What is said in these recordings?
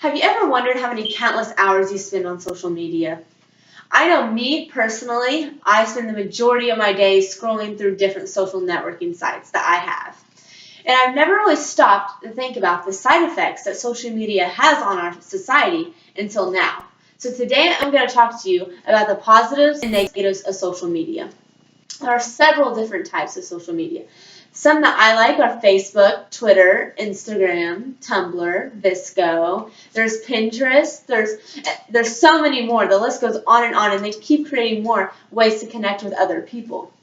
Have you ever wondered how many countless hours you spend on social media? I know me personally, I spend the majority of my day scrolling through different social networking sites that I have. And I've never really stopped to think about the side effects that social media has on our society until now. So today I'm going to talk to you about the positives and negatives of social media. There are several different types of social media. Some that I like are Facebook, Twitter, Instagram, Tumblr, Visco. There's Pinterest. There's so many more. The list goes on, and they keep creating more ways to connect with other people.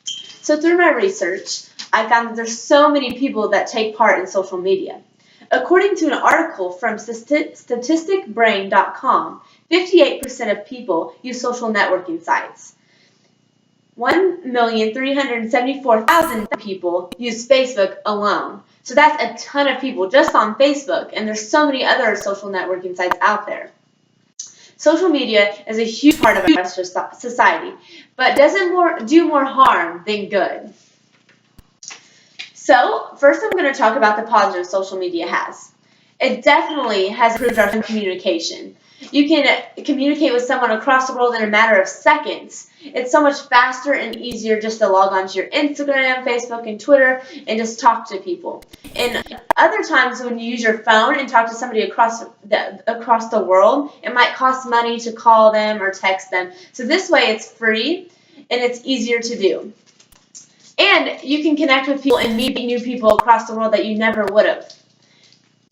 So through my research, I found that there's so many people that take part in social media. According to an article from statisticbrain.com, 58% of people use social networking sites. 1,374,000 people use Facebook alone. So that's a ton of people just on Facebook, and there's so many other social networking sites out there. Social media is a huge part of our society, but doesn't do more harm than good. So first I'm going to talk about the positives social media has. It definitely has improved our communication. You can communicate with someone across the world in a matter of seconds. It's so much faster and easier just to log on to your Instagram, Facebook, and Twitter and just talk to people. And other times when you use your phone and talk to somebody across the world, it might cost money to call them or text them. So this way it's free and it's easier to do. And you can connect with people and meet new people across the world that you never would have.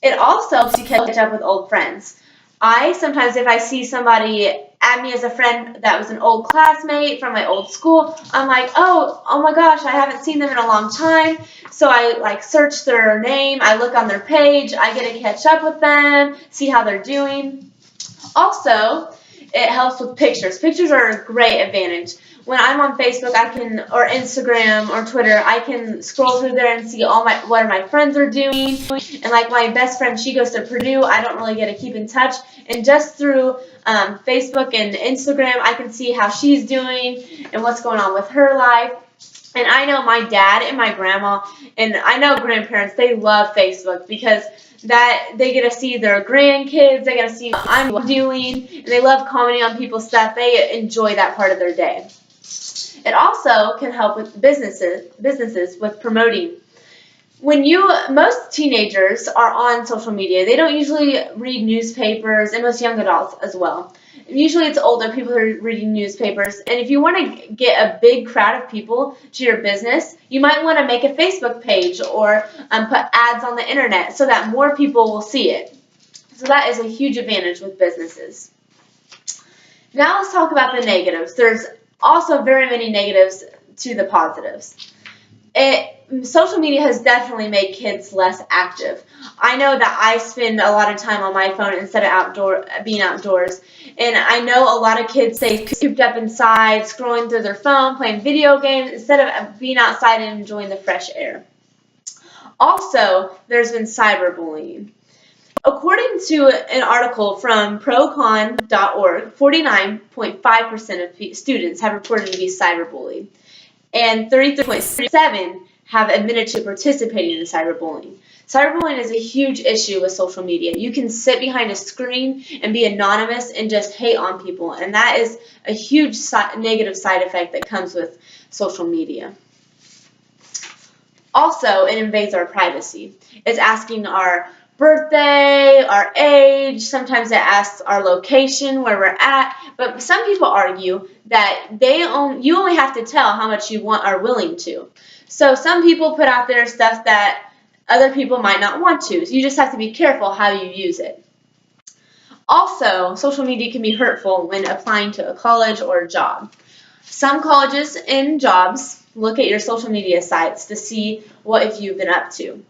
It also helps you catch up with old friends. Sometimes if I see somebody add me as a friend that was an old classmate from my old school, I'm like, oh my gosh, I haven't seen them in a long time. So I search their name, I look on their page, I get to catch up with them, see how they're doing. Also, it helps with pictures. Pictures are a great advantage. When I'm on Facebook, or Instagram or Twitter, I can scroll through there and see what my friends are doing. And like my best friend, she goes to Purdue. I don't really get to keep in touch. And just through Facebook and Instagram, I can see how she's doing and what's going on with her life. And I know my dad and my grandma, and I know grandparents, they love Facebook because that they get to see their grandkids, they get to see what I'm doing, and they love commenting on people's stuff. They enjoy that part of their day. It also can help with businesses with promoting. Most teenagers are on social media. They don't usually read newspapers, and most young adults as well. Usually it's older people who are reading newspapers. And if you want to get a big crowd of people to your business, you might want to make a Facebook page or put ads on the internet so that more people will see it. So that is a huge advantage with businesses. Now let's talk about the negatives. There's also very many negatives to the positives. Social media has definitely made kids less active. I know that I spend a lot of time on my phone instead of being outdoors. And I know a lot of kids stay cooped up inside, scrolling through their phone, playing video games, instead of being outside and enjoying the fresh air. Also, there's been cyberbullying. According to an article from procon.org, 49.5% of students have reported to be cyberbullied, and 33.7% have admitted to participating in cyberbullying. Cyberbullying is a huge issue with social media. You can sit behind a screen and be anonymous and just hate on people, and that is a huge negative side effect that comes with social media. Also, it invades our privacy. It's asking our birthday, our age, sometimes it asks our location, where we're at, but some people argue that you only have to tell how much you are willing to. So some people put out there stuff that other people might not want to, so you just have to be careful how you use it. Also, social media can be hurtful when applying to a college or a job. Some colleges and jobs look at your social media sites to see what you've been up to.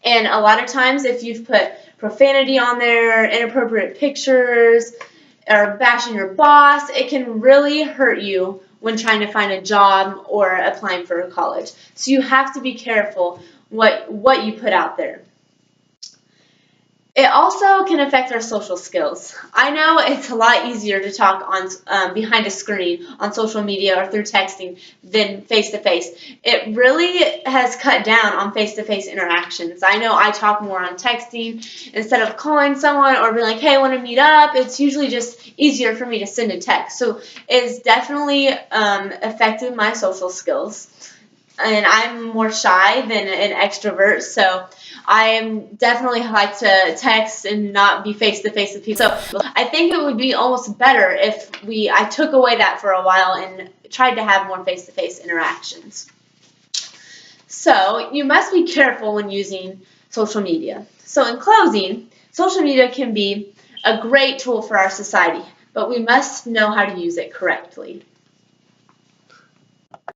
And a lot of times, if you've put profanity on there, inappropriate pictures, or bashing your boss, it can really hurt you when trying to find a job or applying for a college. So you have to be careful what you put out there. It also can affect our social skills. I know it's a lot easier to talk on behind a screen on social media or through texting than face-to-face. It really has cut down on face-to-face interactions. I know I talk more on texting instead of calling someone or being like, hey, I want to meet up. It's usually just easier for me to send a text. So it's definitely affected my social skills. And I'm more shy than an extrovert, so I definitely like to text and not be face to face with people. So I think it would be almost better if I took away that for a while and tried to have more face to face interactions. So you must be careful when using social media. So in closing, social media can be a great tool for our society, but we must know how to use it correctly.